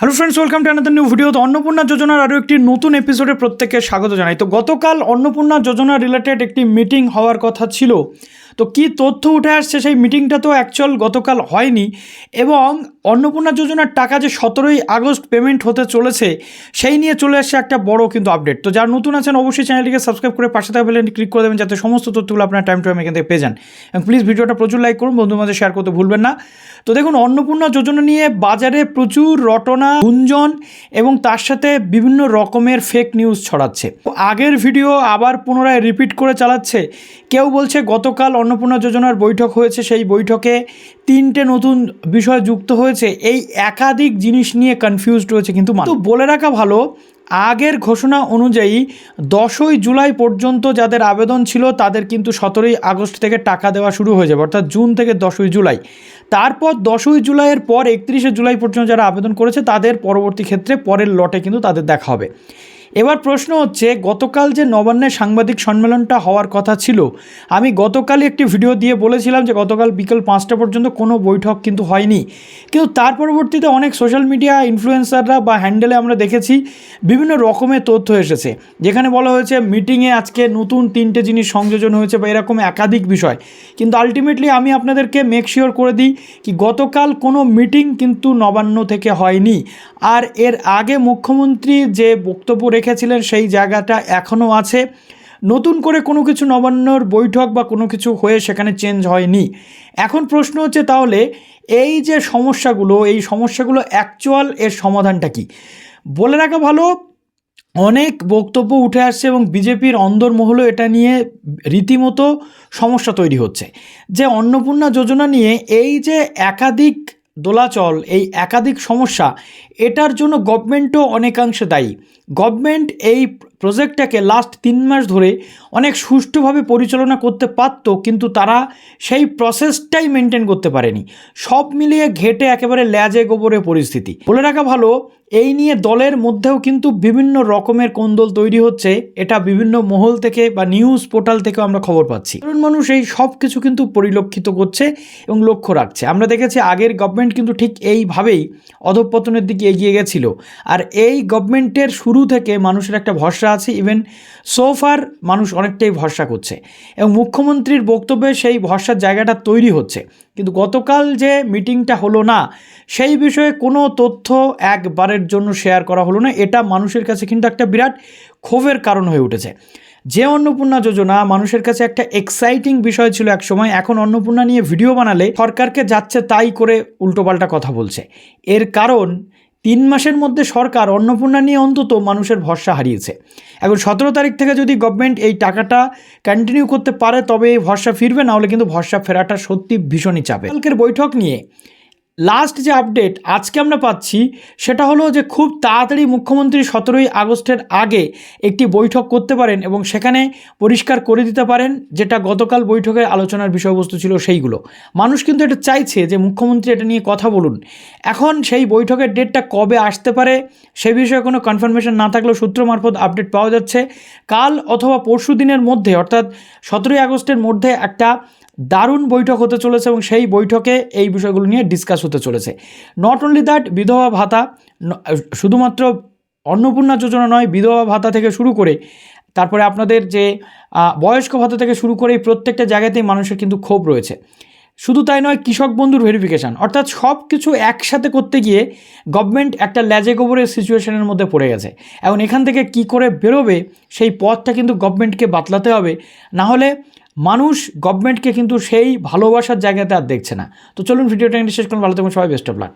Hello friends, welcome to another new video. তো অন্নপূর্ণা যোজনার আরও একটি নতুন এপিসোডে প্রত্যেককে স্বাগত জানাই। তো গতকাল অন্নপূর্ণা যোজনা রিলেটেড একটি মিটিং হওয়ার কথা ছিল। তো কী তথ্য উঠে আসছে, সেই মিটিংটা তো অ্যাকচুয়াল গতকাল হয়নি, এবং অন্নপূর্ণা যোজনার টাকা যে 17ই আগস্ট পেমেন্ট হতে চলেছে সেই নিয়ে চলে আসছে একটা বড় কিন্তু আপডেট। তো যারা নতুন আছেন অবশ্যই চ্যানেলটিকে সাবস্ক্রাইব করে পাশে থাকা বেলটি ক্লিক করে দেবেন, যাতে সমস্ত তথ্যগুলো আপনার টাইম টু টাইম এখান থেকে পেয়ে যান। এবং প্লিজ ভিডিওটা প্রচুর লাইক করুন, বন্ধুর মাঝে শেয়ার করতে ভুলবেন না। তো দেখুন, অন্নপূর্ণা যোজনা নিয়ে বাজারে প্রচুর রটনা, গুঞ্জন এবং তার সাথে বিভিন্ন রকমের ফেক নিউজ ছড়াচ্ছে। আগের ভিডিও আবার পুনরায় রিপিট করে চালাচ্ছে। কেউ বলছে গতকাল অন্নপূর্ণা যোজনার বৈঠক হয়েছে, সেই বৈঠকে 3টে নতুন বিষয় যুক্ত হয়েছে। এই একাধিক জিনিস নিয়ে কনফিউজড রয়েছে। কিন্তু বলে রাখা ভালো, আগের ঘোষণা অনুযায়ী 10ই জুলাই পর্যন্ত যাদের আবেদন ছিল তাদের কিন্তু 17ই আগস্ট থেকে টাকা দেওয়া শুরু হয়ে যাবে, অর্থাৎ জুন থেকে 10ই জুলাই। তারপর 10ই জুলাইয়ের পর 31শে জুলাই পর্যন্ত যারা আবেদন করেছে তাদের পরবর্তী ক্ষেত্রে পরের লটে কিন্তু তাদের দেখা হবে। এবার প্রশ্ন হচ্ছে, গতকাল যে নবান্নের সাংবাদিক সম্মেলনটা হওয়ার কথা ছিল, আমি গতকালই একটি ভিডিও দিয়ে বলেছিলাম যে গতকাল বিকেল 5টা পর্যন্ত কোনো বৈঠক কিন্তু হয়নি। কিন্তু তার পরবর্তীতে অনেক সোশ্যাল মিডিয়া ইনফ্লুয়েন্সাররা বা হ্যান্ডেলে আমরা দেখেছি বিভিন্ন রকমের তথ্য এসেছে, যেখানে বলা হয়েছে মিটিংয়ে আজকে নতুন 3টে জিনিস সংযোজন হয়েছে বা এরকম একাধিক বিষয়। কিন্তু আলটিমেটলি আমি আপনাদেরকে মেক শিওর করে দিই কি গতকাল কোনো মিটিং কিন্তু নবান্ন থেকে হয়নি। আর এর আগে মুখ্যমন্ত্রী যে বক্তব্য রেখেছিলেন সেই জায়গাটা এখনও আছে। নতুন করে কোনো কিছু নবান্নর বৈঠক বা কোনো কিছু হয়ে সেখানে চেঞ্জ হয়নি। এখন প্রশ্ন হচ্ছে, তাহলে এই যে সমস্যাগুলো, এই সমস্যাগুলো অ্যাকচুয়াল এর সমাধানটা কি? বলে রাখা ভালো, অনেক বক্তব্য উঠে আসছে এবং বিজেপির অন্দরমহলও এটা নিয়ে রীতিমতো সমস্যা তৈরি হচ্ছে যে অন্নপূর্ণা যোজনা নিয়ে এই যে একাধিক দোলাচল, এই একাধিক সমস্যা, এটার জন্য গভর্নমেন্টও অনেকাংশে দায়ী। গভর্নমেন্ট এই প্রজেক্টটাকে লাস্ট 3 মাস ধরে অনেক সুষ্ঠুভাবে পরিচালনা করতে পারত, কিন্তু তারা সেই প্রসেসটাই মেনটেন করতে পারেনি। সব মিলিয়ে ঘেটে একেবারে ল্যাজে গোবরে পরিস্থিতি। বলে রাখা ভালো, এই নিয়ে দলের মধ্যেও কিন্তু বিভিন্ন রকমের কোন্দল তৈরি হচ্ছে। এটা বিভিন্ন মহল থেকে বা নিউজ পোর্টাল থেকেও আমরা খবর পাচ্ছি। কারণ মানুষ এই সব কিছু কিন্তু পরিলক্ষিত করছে এবং লক্ষ্য রাখছে। আমরা দেখেছি আগের গভর্নমেন্ট কিন্তু ঠিক এইভাবেই অধঃপতনের দিকে এগিয়ে গেছিল। আর এই গভর্নমেন্টের শুরু থেকে মানুষের একটা ভরসা আছে, ইভেন সোফার মানুষ অনেকটাই ভরসা করছে এবং মুখ্যমন্ত্রীর বক্তব্যে সেই ভরসার জায়গাটা তৈরি হচ্ছে। কিন্তু গতকাল যে মিটিংটা হলো না, সেই বিষয়ে কোনো তথ্য একবারের জন্য শেয়ার করা হলো না। এটা মানুষের কাছে কিন্তু একটা বিরাট ক্ষোভের কারণ হয়ে উঠেছে। যে অন্নপূর্ণা যোজনা মানুষের কাছে একটা এক্সাইটিং বিষয় ছিল এক সময়, এখন অন্নপূর্ণা নিয়ে ভিডিও বানালে সরকারকে যাচ্ছে তাই করে উল্টোপাল্টা কথা বলছে। এর কারণ 3 মাসের মধ্যে সরকার অন্নপূর্ণা নিয়ে অন্তত মানুষের ভরসা হারিয়েছে। এখন 17 তারিখ থেকে যদি গভর্নমেন্ট এই টাকাটা কন্টিনিউ করতে পারে তবে এই ভরসা ফিরবে, না হলে কিন্তু ভরসা ফেরাটা সত্যি ভীষণই চাপে। কালকের বৈঠক নিয়ে লাস্ট যে আপডেট আজকে আমরা পাচ্ছি সেটা হলো যে খুব তাড়াতাড়ি মুখ্যমন্ত্রী 17ই আগস্টের আগে একটি বৈঠক করতে পারেন এবং সেখানে পরিষ্কার করে দিতে পারেন যেটা গতকাল বৈঠকের আলোচনার বিষয়বস্তু ছিল সেইগুলো। মানুষ কিন্তু এটা চাইছে যে মুখ্যমন্ত্রী এটা নিয়ে কথা বলুন। এখন সেই বৈঠকের ডেটটা কবে আসতে পারে সে বিষয়ে কোনো কনফার্মেশন না থাকলেও সূত্র মারফত আপডেট পাওয়া যাচ্ছে কাল অথবা পরশু দিনের মধ্যে, অর্থাৎ 17ই আগস্টের মধ্যে একটা দারুণ বৈঠক হতে চলেছে এবং সেই বৈঠকে এই বিষয়গুলো নিয়ে ডিসকাস হতে চলেছে। নট অনলি দ্যাট, বিধবা ভাতা, শুধুমাত্র অন্নপূর্ণা যোজনা নয়, বিধবা ভাতা থেকে শুরু করে তারপরে আপনাদের যে বয়স্ক ভাতা থেকে শুরু করে এই প্রত্যেকটা জায়গাতেই মানুষের কিন্তু ক্ষোভ রয়েছে। শুধু তাই নয়, কৃষক বন্ধুর ভেরিফিকেশান, অর্থাৎ সব কিছু একসাথে করতে গিয়ে গভর্নমেন্ট একটা ল্যাজে গোবরের সিচুয়েশনের মধ্যে পড়ে গেছে। এখন এখান থেকে কি করে বেরোবে সেই পথটা কিন্তু গভর্নমেন্টকে বাতলাতে হবে, না হলে মানুষ গভর্নমেন্টকে কিন্তু সেই ভালোবাসার জায়গাতে আর দেখছে না। তো চলুন ভিডিওটা শেষ করুন। ভালো থাকুন সবাই, বেস্ট অফ লাক।